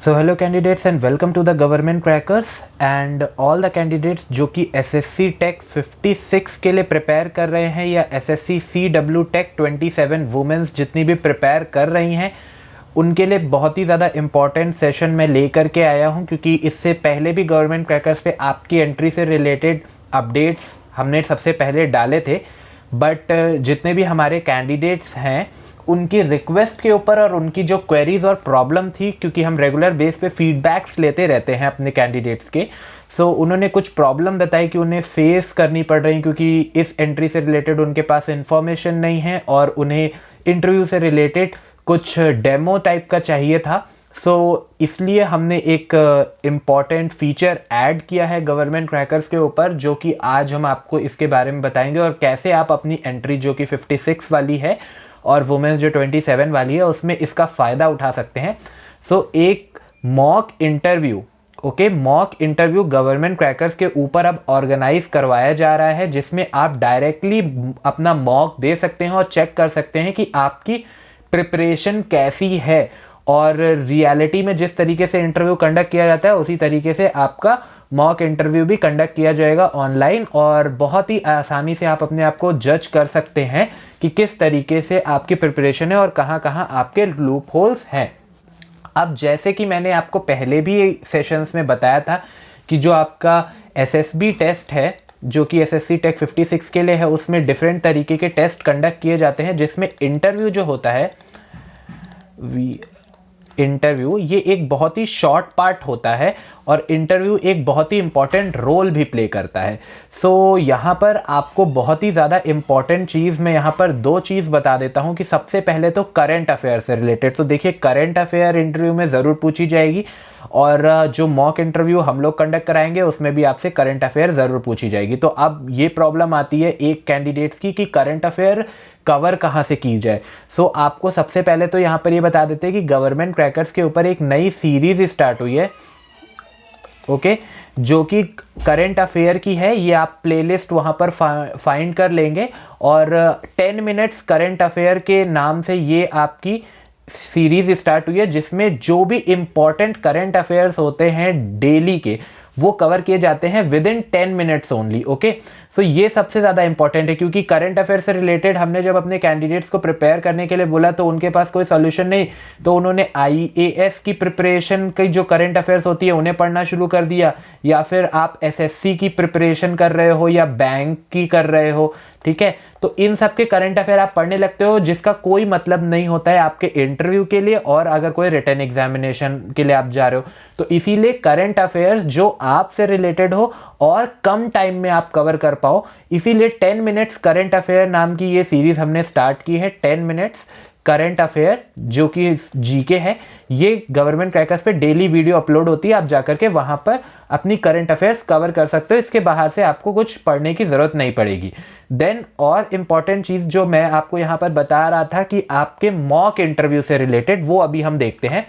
So hello candidates and welcome to the government crackers and all the candidates जो कि SSC tech 56 के लिए prepare कर रहे हैं या एसएससी सीडब्ल्यू टेक 27 वुमेन्स जितनी भी प्रिपेयर कर रही हैं उनके लिए बहुत ही ज़्यादा इम्पॉर्टेंट सेशन मैं लेकर के आया हूं, क्योंकि इससे पहले भी गवर्नमेंट क्रैकर्स पे आपकी एंट्री से रिलेटेड अपडेट्स हमने सबसे पहले डाले थे। बट जितने भी हमारे कैंडिडेट्स हैं उनकी रिक्वेस्ट के ऊपर और उनकी जो क्वेरीज और प्रॉब्लम थी, क्योंकि हम रेगुलर बेस पे फीडबैक्स लेते रहते हैं अपने कैंडिडेट्स के, उन्होंने कुछ प्रॉब्लम बताई कि उन्हें फेस करनी पड़ रही, क्योंकि इस एंट्री से रिलेटेड उनके पास इंफॉर्मेशन नहीं है और उन्हें इंटरव्यू से रिलेटेड कुछ डेमो टाइप का चाहिए था। इसलिए हमने एक इम्पॉर्टेंट फीचर ऐड किया है गवर्नमेंट क्रैकर्स के ऊपर, जो कि आज हम आपको इसके बारे में बताएंगे और कैसे आप अपनी एंट्री जो कि 56 वाली है और वुमेन्स जो 27 वाली है उसमें इसका फ़ायदा उठा सकते हैं। एक मॉक इंटरव्यू गवर्नमेंट क्रैकर्स के ऊपर अब ऑर्गेनाइज करवाया जा रहा है, जिसमें आप डायरेक्टली अपना मॉक दे सकते हैं और चेक कर सकते हैं कि आपकी प्रिपरेशन कैसी है, और रियलिटी में जिस तरीके से इंटरव्यू कंडक्ट किया जाता है उसी तरीके से आपका मॉक इंटरव्यू भी कंडक्ट किया जाएगा ऑनलाइन, और बहुत ही आसानी से आप अपने आप को जज कर सकते हैं कि किस तरीके से आपकी प्रिपरेशन है और कहाँ कहाँ आपके लूप होल्स हैं। अब जैसे कि मैंने आपको पहले भी सेशंस में बताया था कि जो आपका एसएसबी टेस्ट है जो कि एसएससी टेक 56 के लिए है, उसमें डिफरेंट तरीके के टेस्ट कंडक्ट किए जाते हैं, जिसमें इंटरव्यू जो होता है इंटरव्यू ये एक बहुत ही शॉर्ट पार्ट होता है और इंटरव्यू एक बहुत ही इंपॉर्टेंट रोल भी प्ले करता है। यहाँ पर आपको बहुत ही ज़्यादा इंपॉर्टेंट चीज़ मैं यहाँ पर दो चीज़ बता देता हूँ कि सबसे पहले तो करंट अफेयर से रिलेटेड, तो देखिए करंट अफेयर इंटरव्यू में ज़रूर पूछी जाएगी, और जो मॉक इंटरव्यू हम लोग कंडक्ट कराएंगे उसमें भी आपसे करंट अफेयर ज़रूर पूछी जाएगी। तो अब ये प्रॉब्लम आती है एक कैंडिडेट्स की कि करंट अफेयर कवर कहाँ से की जाए। आपको सबसे पहले तो यहाँ पर ये बता देते हैं कि गवर्नमेंट क्रैकर्स के ऊपर एक नई सीरीज स्टार्ट हुई है, जो कि करंट अफेयर की है। ये आप प्लेलिस्ट वहाँ पर फाइंड कर लेंगे, और 10 मिनट्स करंट अफेयर के नाम से ये आपकी सीरीज स्टार्ट हुई है, जिसमें जो भी इंपॉर्टेंट करंट अफेयर्स होते हैं डेली के वो कवर किए जाते हैं विद इन 10 मिनट्स ओनली। ये सबसे ज़्यादा इंपॉर्टेंट है, क्योंकि करंट अफेयर से रिलेटेड हमने जब अपने कैंडिडेट्स को प्रिपेयर करने के लिए बोला तो उनके पास कोई सोल्यूशन नहीं, तो उन्होंने आईएएस की प्रिपरेशन की जो करंट अफेयर्स होती है उन्हें पढ़ना शुरू कर दिया, या फिर आप एसएससी की प्रिपरेशन कर रहे हो या बैंक की कर रहे हो, ठीक है, तो इन सब के करंट अफेयर आप पढ़ने लगते हो जिसका कोई मतलब नहीं होता है आपके इंटरव्यू के लिए, और अगर कोई रिटन एग्जामिनेशन के लिए आप जा रहे हो तो इसीलिए करंट अफेयर्स जो आपसे रिलेटेड हो और कम टाइम में आप कवर कर पाओ, इसीलिए 10 मिनट्स करंट अफेयर नाम की ये सीरीज हमने स्टार्ट की है। 10 मिनट्स करंट अफेयर जो कि जीके है, ये गवर्नमेंट क्रैकर्स पे डेली वीडियो अपलोड होती है, आप जाकर के वहां पर अपनी करंट अफेयर्स कवर कर सकते हो, इसके बाहर से आपको कुछ पढ़ने की जरूरत नहीं पड़ेगी। देन और इम्पॉर्टेंट चीज जो मैं आपको यहाँ पर बता रहा था कि आपके मॉक इंटरव्यू से रिलेटेड, वो अभी हम देखते हैं।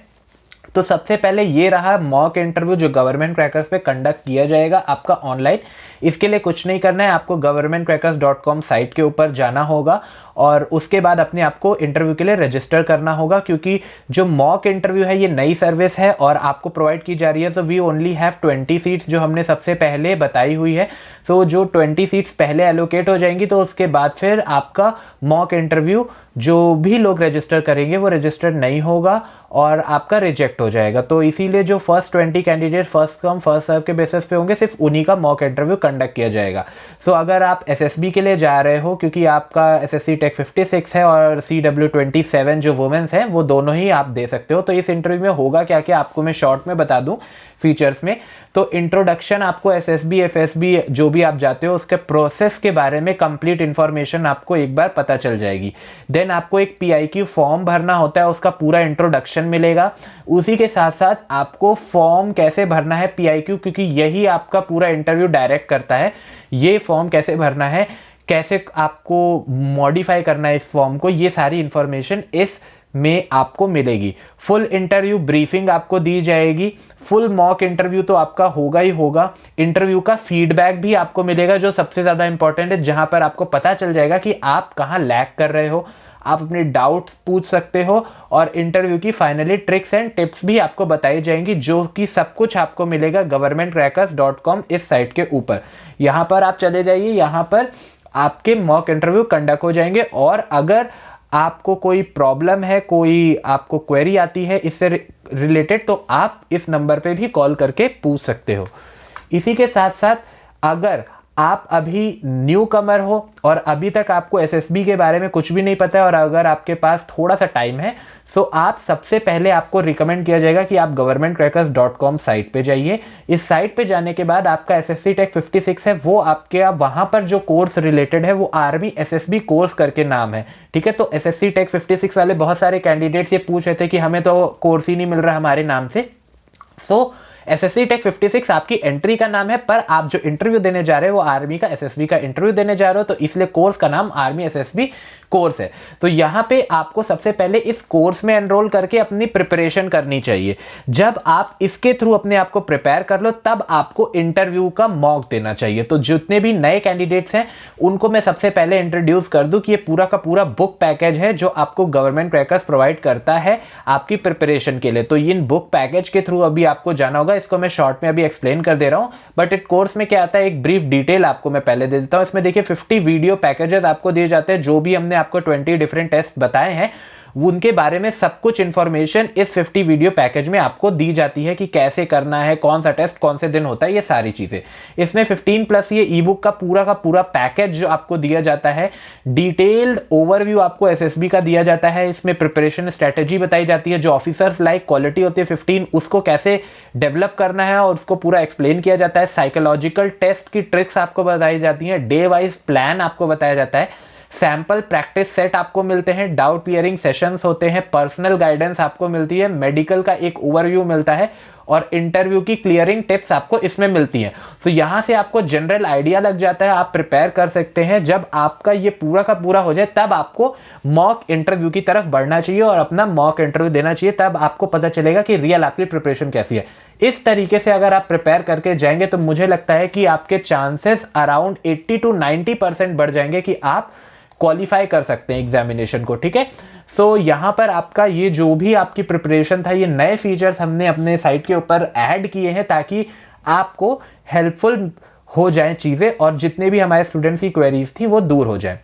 तो सबसे पहले ये रहा मॉक इंटरव्यू जो गवर्नमेंट क्रैकर्स पे कंडक्ट किया जाएगा आपका ऑनलाइन। इसके लिए कुछ नहीं करना है, आपको governmentcrackers.com साइट के ऊपर जाना होगा और उसके बाद अपने आप को इंटरव्यू के लिए रजिस्टर करना होगा, क्योंकि जो मॉक इंटरव्यू है ये नई सर्विस है और आपको प्रोवाइड की जा रही है। तो वी ओनली हैव 20 सीट्स जो हमने सबसे पहले बताई हुई है। जो 20 सीट्स पहले एलोकेट हो जाएंगी तो उसके बाद फिर आपका मॉक इंटरव्यू जो भी लोग रजिस्टर करेंगे वो रजिस्टर्ड नहीं होगा और आपका रिजेक्ट हो जाएगा। तो इसीलिए जो first 20 candidate first come first serve के बेसिस पे होंगे, सिर्फ उन्हीं का मॉक इंटरव्यू कंडक्ट किया जाएगा। अगर आप एसएसबी के लिए जा रहे हो, क्योंकि आपका एसएससी टेक 56 है और सीडब्ल्यू 27 जो वुमेन्स हैं वो दोनों ही आप दे सकते हो। तो इस इंटरव्यू में होगा क्या क्या आपको मैं शॉर्ट में बता दूं फीचर्स में। तो इंट्रोडक्शन आपको एसएसबी एफएसबी जो भी आप जाते हो उसके प्रोसेस के बारे में कंप्लीट इंफॉर्मेशन आपको एक बार पता चल जाएगी। देन आपको एक पीआईक्यू फॉर्म भरना होता है, उसका पूरा इंट्रोडक्शन मिलेगा। उसी के साथ साथ आपको फॉर्म कैसे भरना है पीआईक्यू, क्योंकि यही आपका पूरा इंटरव्यू डायरेक्ट करता है। ये फॉर्म कैसे भरना है, कैसे आपको मॉडिफाई करना है इस फॉर्म को, ये सारी इंफॉर्मेशन इस में आपको मिलेगी। फुल इंटरव्यू ब्रीफिंग आपको दी जाएगी। फुल मॉक इंटरव्यू तो आपका होगा ही होगा। इंटरव्यू का फीडबैक भी आपको मिलेगा, जो सबसे ज़्यादा इंपॉर्टेंट है, जहां पर आपको पता चल जाएगा कि आप कहां लैग कर रहे हो, आप अपने डाउट्स पूछ सकते हो और इंटरव्यू की फाइनली ट्रिक्स एंड टिप्स भी आपको बताई जाएंगी, जो कि सब कुछ आपको मिलेगा governmentcrackers.com इस साइट के ऊपर। यहाँ पर आप चले जाइए, यहाँ पर आपके मॉक इंटरव्यू कंडक्ट हो जाएंगे और अगर आपको कोई प्रॉब्लम है, कोई आपको क्वेरी आती है इससे रिलेटेड, तो आप इस नंबर पे भी कॉल करके पूछ सकते हो। इसी के साथ साथ अगर आप अभी न्यू कमर हो और अभी तक आपको एसएसबी के बारे में कुछ भी नहीं पता है और अगर आपके पास थोड़ा सा टाइम है, तो आप सबसे पहले आपको रिकमेंड किया जाएगा कि आप governmentcrackers.com साइट पे जाइए। इस साइट पे जाने के बाद आपका एसएससी टेक 56 है, वो आपके वहाँ पर जो कोर्स रिलेटेड है वो आर्मी एसएसबी कोर्स करके नाम है, ठीक है। तो एसएससी टेक 56 वाले बहुत सारे कैंडिडेट्स ये पूछ रहे थे कि हमें तो कोर्स ही नहीं मिल रहा हमारे नाम से। सो एसएससी टेक 56 आपकी एंट्री का नाम है, पर आप जो इंटरव्यू देने जा रहे हो वो आर्मी का एसएसबी का इंटरव्यू देने जा रहे हो, तो इसलिए कोर्स का नाम आर्मी एसएसबी कोर्स है। तो यहाँ पे आपको सबसे पहले इस कोर्स में एनरोल करके अपनी प्रिपरेशन करनी चाहिए। जब आप इसके थ्रू अपने आप को प्रिपेयर कर लो, तब आपको इंटरव्यू का मॉक देना चाहिए। तो जितने भी नए कैंडिडेट्स हैं उनको मैं सबसे पहले इंट्रोड्यूस कर दूं कि ये पूरा का पूरा बुक पैकेज है जो आपको गवर्नमेंट क्रैकर्स प्रोवाइड करता है आपकी प्रिपरेशन के लिए। तो इन बुक पैकेज के थ्रू अभी आपको जाना होगा, इसको मैं शॉर्ट में अभी एक्सप्लेन कर दे रहा हूं। बट इस कोर्स में क्या आता है, एक ब्रीफ डिटेल आपको मैं पहले दे देता हूं। इसमें देखिए 50 वीडियो पैकेजेस आपको दिए जाते हैं, जो भी हमने आपको 20 डिफरेंट टेस्ट बताए हैं उनके बारे में सब कुछ इंफॉर्मेशन इस 50 वीडियो पैकेज में आपको दी जाती है कि कैसे करना है, कौन सा टेस्ट कौन से दिन होता है, ये सारी चीजें। इसमें 15 प्लस ये ई बुक का पूरा पैकेज जो आपको दिया जाता है, डिटेल्ड ओवरव्यू आपको एसएसबी का दिया जाता है। इसमें प्रिपरेशन स्ट्रेटेजी बताई जाती है, जो ऑफिसर्स लाइक क्वालिटी होती है 15 उसको कैसे डेवलप करना है और उसको पूरा एक्सप्लेन किया जाता है। साइकोलॉजिकल टेस्ट की ट्रिक्स आपको बताई जाती हैं, डे वाइज प्लान आपको बताया जाता है, सैंपल प्रैक्टिस सेट आपको मिलते हैं, डाउट क्लियरिंग सेशंस होते हैं, पर्सनल गाइडेंस आपको मिलती है, मेडिकल का एक ओवरव्यू मिलता है और इंटरव्यू की क्लियरिंग टिप्स आपको इसमें मिलती हैं। तो यहां से आपको जनरल आइडिया लग जाता है, आप प्रिपेयर कर सकते हैं। जब आपका ये पूरा का पूरा हो जाए तब आपको मॉक इंटरव्यू की तरफ बढ़ना चाहिए और अपना मॉक इंटरव्यू देना चाहिए, तब आपको पता चलेगा कि रियल आपकी प्रिपरेशन कैसी है। इस तरीके से अगर आप प्रिपेयर करके जाएंगे तो मुझे लगता है कि आपके चांसेस अराउंड 80 to 90% बढ़ जाएंगे कि आप क्वालिफाई कर सकते हैं एग्जामिनेशन को, ठीक है। सो यहां पर आपका ये जो भी आपकी प्रिपरेशन था, ये नए फीचर्स हमने अपने साइट के ऊपर ऐड किए हैं ताकि आपको हेल्पफुल हो जाएं चीजें और जितने भी हमारे स्टूडेंट्स की क्वेरीज थी वो दूर हो जाएं।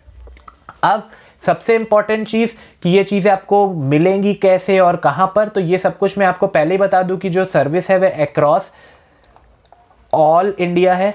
अब सबसे इंपॉर्टेंट चीज कि ये चीजें आपको मिलेंगी कैसे और कहां पर, तो ये सब कुछ मैं आपको पहले ही बता दूं कि जो सर्विस है वह अक्रॉस ऑल इंडिया है,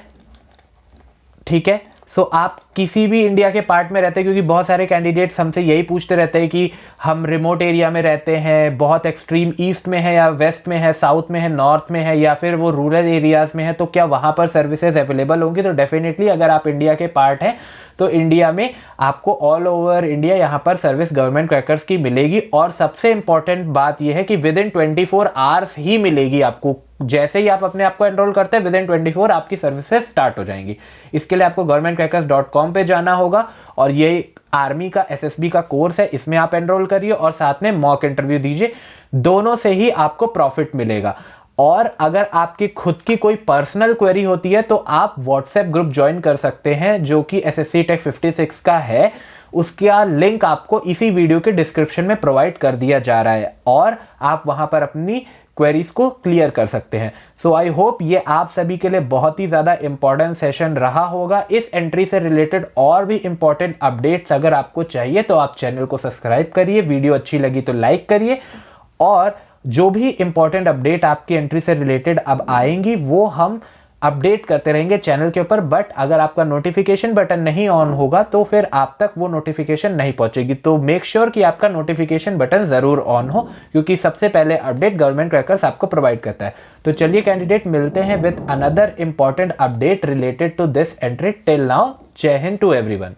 ठीक है। सो आप किसी भी इंडिया के पार्ट में रहते हैं, क्योंकि बहुत सारे कैंडिडेट्स हमसे यही पूछते रहते हैं कि हम रिमोट एरिया में रहते हैं, बहुत एक्सट्रीम ईस्ट में है या वेस्ट में है, साउथ में है, नॉर्थ में है या फिर वो रूरल एरियाज में है, तो क्या वहाँ पर सर्विसेज अवेलेबल होंगी। तो डेफिनेटली अगर आप इंडिया के पार्ट हैं तो इंडिया में आपको ऑल ओवर इंडिया यहाँ पर सर्विस गवर्नमेंट क्रैकर्स की मिलेगी। और सबसे इंपॉर्टेंट बात यह है कि विद इन 24 आवर्स ही मिलेगी आपको। जैसे ही आप अपने आप को एनरोल करते हैं विद इन 24 आपकी सर्विसेज स्टार्ट हो जाएंगी। इसके लिए आपको governmentcrackers.com पे जाना होगा और ये आर्मी का एसएसबी का कोर्स है, इसमें आप एनरोल करिए और साथ में मॉक इंटरव्यू दीजिए। दोनों से ही आपको प्रॉफिट मिलेगा। और अगर आपकी खुद की कोई पर्सनल क्वेरी होती है तो आप व्हाट्सएप ग्रुप ज्वाइन कर सकते हैं जो कि एसएससी टेक 56 का है। उसका लिंक आपको इसी वीडियो के डिस्क्रिप्शन में प्रोवाइड कर दिया जा रहा है और आप वहां पर अपनी क्वेरीज को क्लियर कर सकते हैं। सो आई होप ये आप सभी के लिए बहुत ही ज़्यादा इंपॉर्टेंट सेशन रहा होगा। इस एंट्री से रिलेटेड और भी इंपॉर्टेंट अपडेट्स अगर आपको चाहिए तो आप चैनल को सब्सक्राइब करिए, वीडियो अच्छी लगी तो लाइक करिए और जो भी इंपॉर्टेंट अपडेट आपकी एंट्री से रिलेटेड अब आएंगी वो हम अपडेट करते रहेंगे चैनल के ऊपर। बट अगर आपका नोटिफिकेशन बटन नहीं ऑन होगा तो फिर आप तक वो नोटिफिकेशन नहीं पहुंचेगी। तो मेक श्योर कि आपका नोटिफिकेशन बटन जरूर ऑन हो, क्योंकि सबसे पहले अपडेट गवर्नमेंट क्रैकर्स आपको प्रोवाइड करता है। तो चलिए कैंडिडेट, मिलते हैं with another important update related to this entry. Till now, जय हिंद टू एवरीवन।